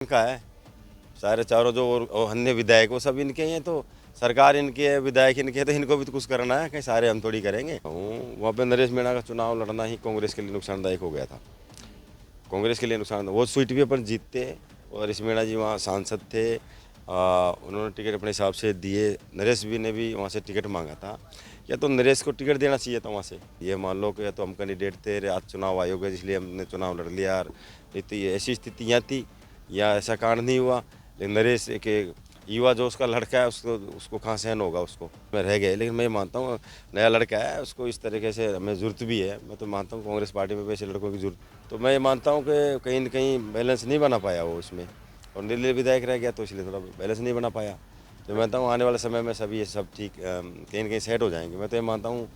इनका है। सारे चारों जो और अन्य विधायक वो सब इनके ही हैं, तो सरकार इनकी है, विधायक इनके हैं, तो इनको भी तो कुछ करना है। कहीं सारे हम थोड़ी करेंगे। वहाँ पे नरेश मीणा का चुनाव लड़ना ही कांग्रेस के लिए नुकसानदायक हो गया था। कांग्रेस के लिए नुकसान, वो सीट भी अपन जीतते और नरेश मीणा जी वहाँ सांसद थे। उन्होंने टिकट अपने हिसाब से दिए। नरेश भी ने भी वहाँ से टिकट मांगा था, या तो नरेश को टिकट देना चाहिए था वहाँ से। ये मान लो कि या तो हम कैंडिडेट थे, आज चुनाव आयोग है इसलिए हमने चुनाव लड़ लिया यार, नहीं तो ये ऐसी स्थितियाँ थी या ऐसा कांड नहीं हुआ। लेकिन नरेश एक युवा जो उसका लड़का है, उसको उसको कहाँ सहन होगा, उसको मैं रह गए। लेकिन मैं मानता हूँ नया लड़का है, उसको इस तरीके से हमें ज़रूरत भी है। मैं तो मानता हूँ कांग्रेस पार्टी में वैसे लड़कों की ज़रूरत, तो मैं मानता हूँ कि कहीं न कहीं बैलेंस नहीं बना पाया वो इसमें, और निर्दलीय विधायक रह गया तो इसलिए थोड़ा बैलेंस नहीं बना पाया। तो मैं मानता हूँ आने वाले समय में सभी ये सब ठीक कहीं न कहीं सेट हो जाएंगे। मैं तो ये मानता हूँ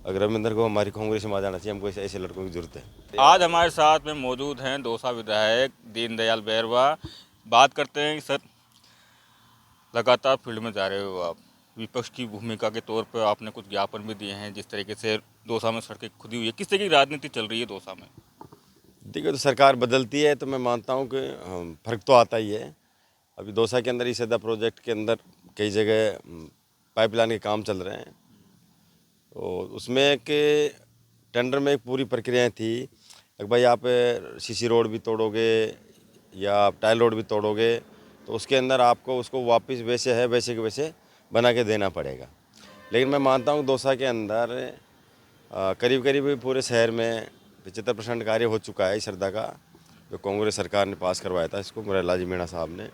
अगर रविंदर को हमारी कांग्रेस में आ जाना चाहिए, हमको ऐसे लड़कों की ज़रूरत है। आज हमारे साथ में मौजूद हैं दौसा विधायक दीनदयाल बैरवा। बात करते हैं सर, लगातार फील्ड में जा रहे हो आप, विपक्ष की भूमिका के तौर पर आपने कुछ ज्ञापन भी दिए हैं। जिस तरीके से दौसा में सड़कें खुदी हुई है, किस तरह की राजनीति चल रही है दौसा में? देखिए, तो सरकार बदलती है तो मैं मानता हूँ कि फ़र्क तो आता ही है। अभी दौसा के अंदर ईसदा प्रोजेक्ट के अंदर कई जगह पाइपलाइन के काम चल रहे हैं, तो उसमें कि टेंडर में एक पूरी प्रक्रियाएं थी कि भाई आप सीसी रोड भी तोड़ोगे या आप टाइल रोड भी तोड़ोगे, तो उसके अंदर आपको उसको वापस वैसे है वैसे के वैसे बना के देना पड़ेगा। लेकिन मैं मानता हूँ दौसा के अंदर करीब करीब पूरे शहर में 75% कार्य हो चुका है इस श्रद्धा का, जो कांग्रेस सरकार ने पास करवाया था इसको, मुरारी जी मीणा साहब ने।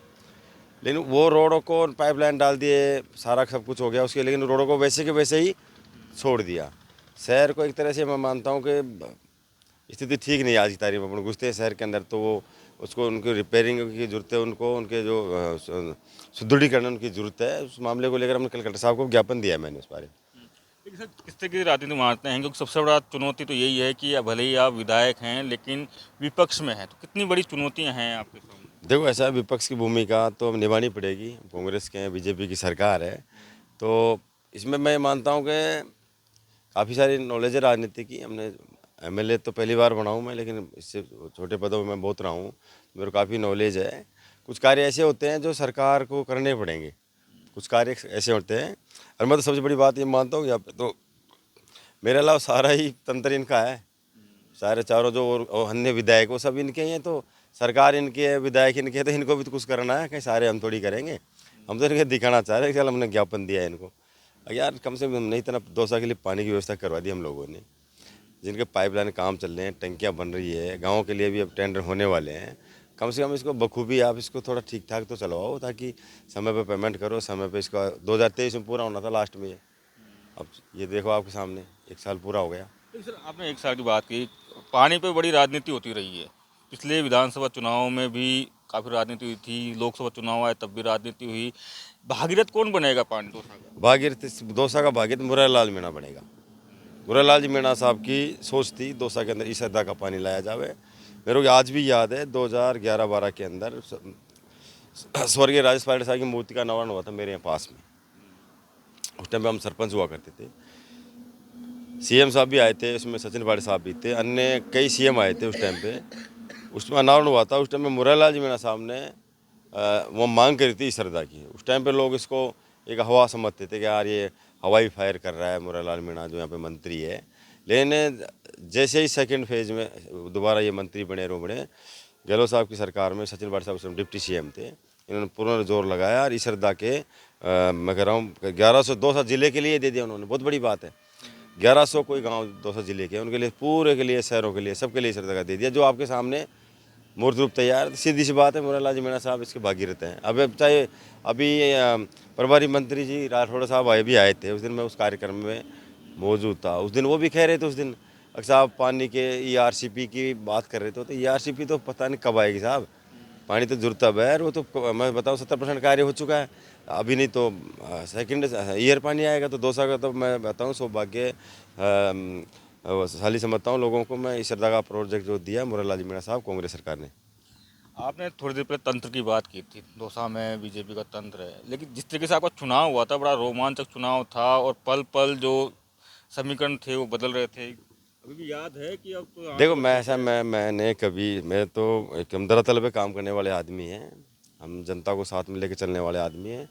लेकिन वो रोडों को पाइपलाइन डाल दिए, सारा सब कुछ हो गया उसके, लेकिन रोडों को वैसे के वैसे ही छोड़ दिया। शहर को एक तरह से मैं मानता हूँ कि स्थिति ठीक नहीं है आज की तारीख में। अपन घुसते हैं शहर के अंदर तो वो उसको उनकी रिपेयरिंग की ज़रूरत है, उनको उनके जो सुदृढ़ीकरण उनकी ज़रूरत है। उस मामले को लेकर हमने कलेक्टर साहब को ज्ञापन दिया है मैंने उस बारे में। लेकिन सर, किस तरह की राजनीति मानते हैं? क्योंकि सबसे बड़ा चुनौती तो यही है कि भले ही आप विधायक हैं लेकिन विपक्ष में हैं, तो कितनी बड़ी चुनौतियां हैं आपके सामने? देखो, ऐसा है, विपक्ष की भूमिका तो अब निभानी पड़ेगी। कांग्रेस के बीजेपी की सरकार है, तो इसमें मैं मानता हूँ कि काफ़ी सारी नॉलेज है राजनीति की। हमने एमएलए तो पहली बार बना हूँ मैं, लेकिन इससे छोटे पदों में मैं बहुत रहा हूँ, मेरे को काफ़ी नॉलेज है। कुछ कार्य ऐसे होते हैं जो सरकार को करने पड़ेंगे, कुछ कार्य ऐसे होते हैं। और मैं तो सबसे बड़ी बात ये मानता हूँ, यहाँ पे तो मेरे अलावा सारा ही तंत्र इनका है। सारे चारों जो और अन्य विधायक वो सब इनके ही हैं, तो सरकार इनकी है, विधायक इनके हैं, तो इनको भी तो कुछ करना है। कहीं सारे हम थोड़ी करेंगे। हम तो इनके दिखाना चाह रहे हैं कि चल हमने ज्ञापन दिया है इनको। यार कम से कम नहीं, इतना दौसा के लिए पानी की व्यवस्था करवा दी हम लोगों ने। जिनके पाइपलाइन काम चल रहे हैं, टंकियाँ बन रही है, गाँव के लिए भी अब टेंडर होने वाले हैं। कम से कम इसको बखूबी आप इसको थोड़ा ठीक ठाक तो चलवाओ, ताकि समय पे पेमेंट करो, समय पे इसका 2023 में पूरा होना था लास्ट में। अब ये देखो आपके सामने 1 साल पूरा हो गया। लेकिन सर, आपने एक साल की बात की, पानी पे बड़ी राजनीति होती रही है। पिछले विधानसभा चुनाव में भी काफ़ी राजनीति हुई थी, लोकसभा चुनाव आए तब भी राजनीति हुई। भागीरथ कौन बनेगा पानी दौसा का? भागीरथ दौसा का भागीरथ मुरारी लाल मीणा बनेगा। मुरारी लाल जी मीणा साहब की सोच थी दौसा के अंदर इस सदा का पानी लाया जावे। मेरे को आज भी याद है 2011-12 के अंदर स्वर्गीय राजेश पायलट साहब की मूर्ति का अनावरण हुआ था मेरे यहाँ पास में। उस टाइम पे हम सरपंच हुआ करते थे। सीएम साहब भी आए थे, उसमें सचिन पायलट साहब भी थे, अन्य कई सीएम आए थे उस टाइम पे। उसमें अनावरण हुआ था। उस टाइम में मुरारी लाल जी मीणा साहब ने वो मांग करी थी इस श्रद्धा की। उस टाइम पे लोग इसको एक हवा समझते थे कि यार ये हवाई फायर कर रहा है मुरारी लाल मीणा जो यहाँ पे मंत्री है। लेकिन जैसे ही सेकंड फेज में दोबारा ये मंत्री बने गहलोत साहब की सरकार में, सचिन पायलट साहब उस टाइम डिप्टी सीएम थे, इन्होंने पूर्ण जोर लगाया और इस श्रद्धा के मैं कह रहा हूँ 1100 दौसा जिले के लिए दे दिया उन्होंने। बहुत बड़ी बात है। 1100 कोई गांव दौसा जिले के, उनके लिए पूरे के लिए, शहरों के लिए, सबके लिए श्रद्धा का दे दिया, जो आपके सामने मूर्त रूप तैयार। सीधी सी बात है, मुरारी लाल जी मीणा साहब इसके भागीरथ हैं। अब चाहे अभी प्रभारी मंत्री जी राठौड़ साहब भी आए थे, उस दिन मैं उस कार्यक्रम में मौजूद था। उस दिन वो भी कह रहे थे, उस दिन साहब पानी के ईआरसीपी की बात कर रहे थे, तो ईआरसीपी तो पता नहीं कब आएगी साहब। पानी तो जरूरत अब है, और वो तो मैं बताऊँ 70% कार्य हो चुका है। अभी नहीं तो सेकंड ईयर पानी आएगा। तो दौसा का तो मैं बताऊँ सौभाग्य शाली समझता हूँ लोगों को मैं, इस श्रद्धा का प्रोजेक्ट जो दिया मुरारी लाल जी मीणा साहब कांग्रेस सरकार ने। आपने थोड़ी देर पहले तंत्र की बात की थी, दौसा में बीजेपी का तंत्र है, लेकिन जिस तरीके से आपका चुनाव हुआ था, बड़ा रोमांचक चुनाव था और पल पल जो समीकरण थे वो बदल रहे थे। अभी भी याद है कि अब तो देखो मैं ऐसा मैंने कभी मैं तो एक हम दरअसल पे काम करने वाले आदमी हैं, हम जनता को साथ में लेकर चलने वाले आदमी हैं।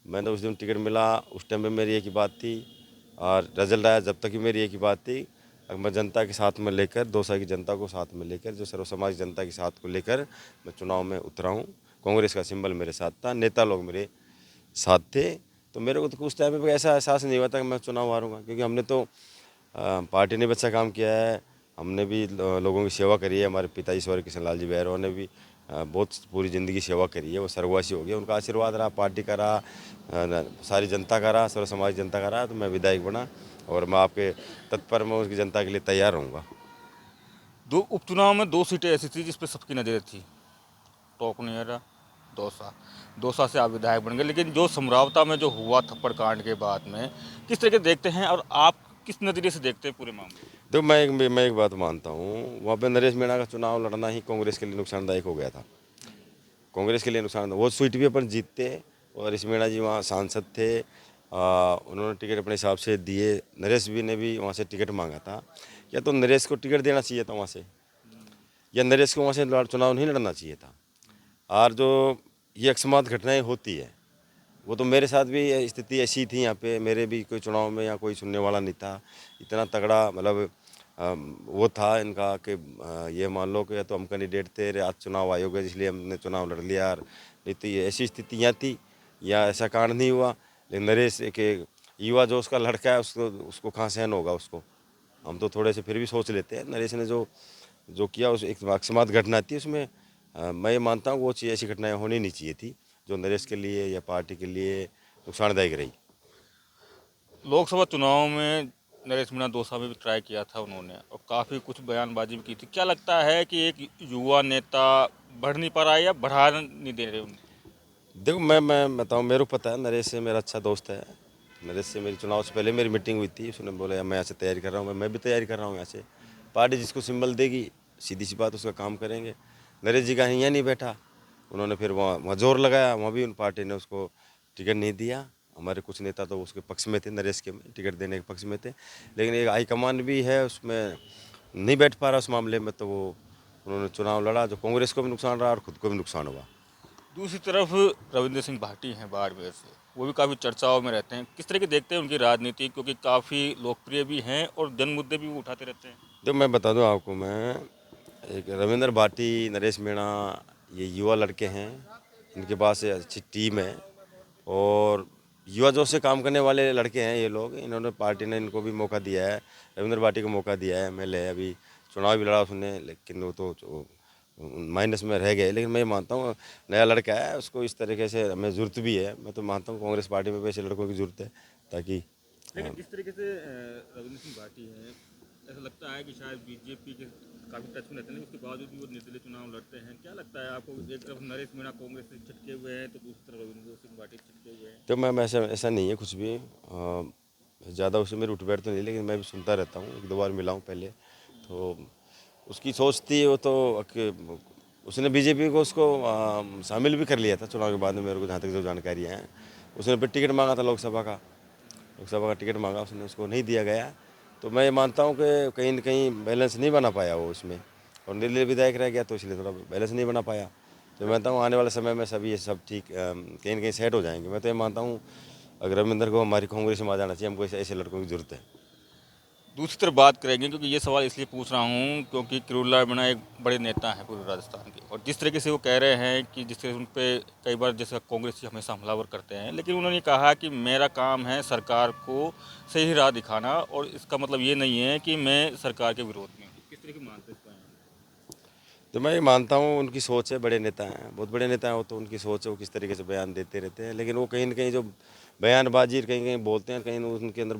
मैंने उस दिन टिकट मिला, उस टाइम पे मेरी एक ही बात थी, और रिजल्ट आया जब तक भी मेरी एक ही बात थी, अगर मैं जनता के साथ में लेकर, दौसा की जनता को साथ में लेकर, जो सर्व समाज जनता के साथ को लेकर मैं चुनाव में उतरा हूँ। कांग्रेस का सिंबल मेरे साथ था, नेता लोग मेरे साथ थे, तो मेरे को तो उस टाइम पे ऐसा एहसास नहीं हुआ था कि मैं चुनाव हारूंगा, क्योंकि हमने तो पार्टी ने भी अच्छा काम किया है, हमने भी लोगों की सेवा करी है। हमारे पिताजी स्वर्गीय किशन लाल जी बैरवा ने भी बहुत पूरी ज़िंदगी सेवा करी है, वो स्वर्गवासी हो गए, उनका आशीर्वाद रहा, पार्टी का रहा, सारी जनता का रहा, सर्व समाज जनता का रहा, तो मैं विधायक बना, और मैं आपके तत्पर में उसकी जनता के लिए तैयार रहूँगा। दो उपचुनाव में दो सीटें ऐसी थी जिस पर सबकी नज़रें थी, टोकनियरा, दौसा। दौसा से आप विधायक बन गए, लेकिन जो समरावता में जो हुआ थप्पड़ कांड के बाद में किस तरह के देखते हैं और आप किस नज़रिए से देखते हैं पूरे मामले को? तो मैं एक बात मानता हूँ, वहाँ पे नरेश मीणा का चुनाव लड़ना ही कांग्रेस के लिए नुकसानदायक हो गया था। कांग्रेस के लिए नुकसान, वो सीट भी अपन जीतते, और इस मीणा जी वहाँ सांसद थे, उन्होंने टिकट अपने हिसाब से दिए। नरेश भी ने भी वहाँ से टिकट मांगा था, या तो नरेश को टिकट देना चाहिए था वहाँ से, या नरेश को वहाँ से चुनाव नहीं लड़ना चाहिए था। और जो ये अकस्मात घटनाएं होती है, वो तो मेरे साथ भी स्थिति ऐसी थी, यहाँ पे मेरे भी कोई चुनाव में या कोई सुनने वाला नहीं था, इतना तगड़ा मतलब वो था इनका कि ये मान लो कि या तो हम कैंडिडेट थे, आज चुनाव आयोग है इसलिए हमने चुनाव लड़ लिया, और नहीं तो ये ऐसी स्थितियाँ थी, या ऐसा कांड नहीं हुआ। लेकिन नरेश एक युवा जो उसका लड़का है, उसको उसको कहाँ सहन होगा उसको। हम तो थोड़े से फिर भी सोच लेते हैं, नरेश ने जो जो किया उस एक अकस्मात घटना थी, उसमें मैं ये मानता हूँ वो चीज़, ऐसी घटनाएं होनी नहीं चाहिए थी, जो नरेश के लिए या पार्टी के लिए नुकसानदायक रही। लोकसभा चुनाव में नरेश मीणा दौसा में भी ट्राई किया था उन्होंने, और काफ़ी कुछ बयानबाजी भी की थी। क्या लगता है कि एक युवा नेता बढ़ नहीं पा रहा है या बढ़ा नहीं दे रहे उनको? देखो मैं बताऊँ, मेरे को पता है नरेश से मेरा अच्छा दोस्त है। नरेश से मेरी चुनाव से पहले मेरी मीटिंग हुई थी, उसने बोला यार मैं यहाँ से तैयारी कर रहा हूँ, मैं भी तैयारी कर रहा हूँ यहाँ से। पार्टी जिसको सिंबल देगी, सीधी सी बात, उसका काम करेंगे। नरेश जी का यहाँ नहीं बैठा, उन्होंने फिर वहाँ जोर लगाया, वहाँ भी उन पार्टी ने उसको टिकट नहीं दिया। हमारे कुछ नेता तो उसके पक्ष में थे, नरेश के टिकट देने के पक्ष में थे, लेकिन एक हाईकमान भी है, उसमें नहीं बैठ पा रहा उस मामले में, तो वो उन्होंने चुनाव लड़ा, जो कांग्रेस को भी नुकसान रहा और खुद को भी नुकसान हुआ। दूसरी तरफ रविंद्र सिंह भाटी हैं बाड़मेर से, वो भी काफ़ी चर्चाओं में रहते हैं। किस तरह की देखते हैं उनकी राजनीति, क्योंकि काफ़ी लोकप्रिय भी हैं और जन मुद्दे भी वो उठाते रहते हैं? तो मैं बता दूं आपको, मैं एक रविंद्र भाटी, नरेश मीणा, ये युवा लड़के हैं, इनके पास ये अच्छी टीम है, और युवा जोश से काम करने वाले लड़के हैं ये लोग। इन्होंने, पार्टी ने इनको भी मौका दिया है, रविंद्र भाटी को मौका दिया है, एमएलए अभी चुनाव भी लड़ा उसने, लेकिन वो तो माइनस में रह गए। लेकिन मैं मानता हूँ नया लड़का है, उसको इस तरीके से हमें ज़रूरत भी है। मैं तो मानता हूँ कांग्रेस पार्टी में भी ऐसे लड़कों की ज़रूरत है, ताकि लेकिन जिस तरीके से रविंद्र सिंह भाटी हैं, ऐसा लगता है कि शायद बीजेपी के काफ़ी टच में रहते हैं, लेकिन उसके बावजूद भी वो निर्दलीय चुनाव लड़ते हैं। क्या लगता है आपको, एक तरफ नरेश मीणा कांग्रेस से चिटके हुए हैं तो दूसरी तरफ रविंद्र सिंह भाटी चिटके हुए हैं? तो मैं ऐसा ऐसा नहीं है कुछ भी, ज़्यादा उससे मेरी उठ बैठ तो नहीं, लेकिन मैं भी सुनता रहता हूँ, एक दो बार मिला हूँ पहले, तो उसकी सोच थी वो तो उसने बीजेपी को उसको शामिल भी कर लिया था चुनाव के बाद में, मेरे को जहाँ तक जो जानकारी है। उसने फिर टिकट मांगा था लोकसभा का टिकट मांगा उसने, उसको नहीं दिया गया। तो मैं ये मानता हूँ कि कहीं न कहीं बैलेंस नहीं बना पाया वो उसमें, और निर्दलीय विधायक रह गया, तो इसलिए थोड़ा बैलेंस नहीं बना पाया। तो मैं मानता हूँ आने वाले समय में सभी ये सब ठीक कहीं न कहीं सेट हो जाएंगे। मैं तो ये मानता हूँ अगर रविंदर को हमारी कांग्रेस में आ जाना चाहिए, हमको ऐसे लड़कों की जरूरत है। दूसरी तरफ बात करेंगे, क्योंकि ये सवाल इसलिए पूछ रहा हूँ क्योंकि किरोड़लाल मीणा एक बड़े नेता हैं पूरे राजस्थान के, और जिस तरीके से वो कह रहे हैं कि जिस तरह उन पर कई बार जैसे कांग्रेस हमेशा हमलावर करते हैं, लेकिन उन्होंने कहा कि मेरा काम है सरकार को सही राह दिखाना, और इसका मतलब ये नहीं है कि मैं सरकार के विरोध में हूँ। किस तरह की मानते हैं? तो मैं ये मानता हूँ उनकी सोच है, बड़े नेता हैं, बहुत बड़े नेता हैं वो, तो उनकी सोच है, वो किस तरीके से बयान देते रहते हैं, लेकिन वो कहीं न कहीं जो बयानबाजी कहीं कहीं बोलते हैं, कहीं उनके अंदर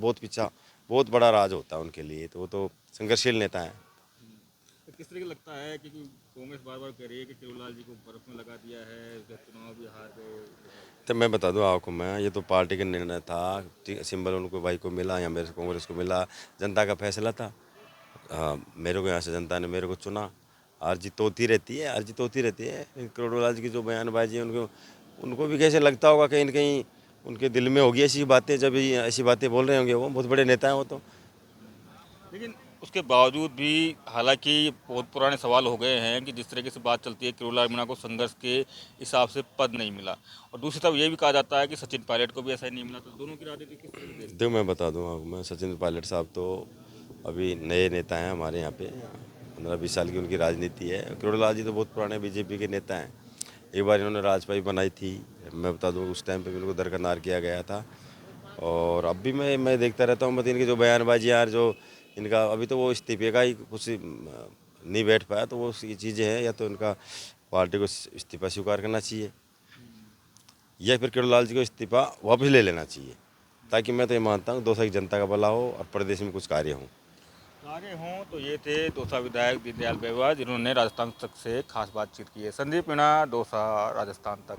बहुत बड़ा राज होता है उनके लिए, तो वो तो संघर्षशील नेता हैं। तो किस तरह का लगता है कि कांग्रेस बार बार कह रही है कि किरोड़लाल जी को बर्फ में लगा दिया है, चुनाव भी हार गए? तो मैं बता दूं आपको, मैं ये तो पार्टी का निर्णय था, सिंबल उनको भाई को मिला या मेरे कांग्रेस को मिला, जनता का फैसला था। मेरे को यहाँ से जनता ने मेरे को चुना। हार जीत होती रहती है, हार जीत होती रहती है। करोड़ों की जो बयानबाजी है, उनको उनको भी कैसे लगता होगा, कहीं न कहीं उनके दिल में होगी ऐसी बातें, जब ये ऐसी बातें बोल रहे होंगे, वो बहुत बड़े नेता हैं वो तो। लेकिन उसके बावजूद भी हालांकि बहुत पुराने सवाल हो गए हैं कि जिस तरीके से बात चलती है किरोड़लाल मीणा को संघर्ष के हिसाब से पद नहीं मिला, और दूसरी तरफ ये भी कहा जाता है कि सचिन पायलट को भी ऐसा ही नहीं मिला। तो दोनों की राजनीति किस तरह से देखते देखो मैं बता दूँ आपको, मैं सचिन पायलट साहब तो अभी नए नेता हैं हमारे यहाँ पे, 15-20 साल की उनकी राजनीति है। किरोड़ीलाल जी तो बहुत पुराने बीजेपी के नेता हैं। एक बार इन्होंने राजपाई बनाई थी, मैं बता दूँ उस टाइम पे भी उनको दरकिनार किया गया था। और अब भी मैं देखता रहता हूँ, मतलब इनकी जो बयानबाजी यार, जो इनका अभी तो वो इस्तीफे का ही कुछ नहीं बैठ पाया, तो वो ये चीज़ें हैं, या तो इनका पार्टी को इस्तीफा स्वीकार करना चाहिए या फिर किरोड़ीलाल जी को इस्तीफा वापस ले लेना चाहिए, ताकि मैं तो ये मानता हूँ दौसा की जनता का भला हो और प्रदेश में कुछ कार्य हों। आगे हों। तो ये थे दौसा विधायक दीनदयाल बेरवा, जिन्होंने राजस्थान तक से खास बातचीत की है। संदीप मीणा, दौसा, राजस्थान तक।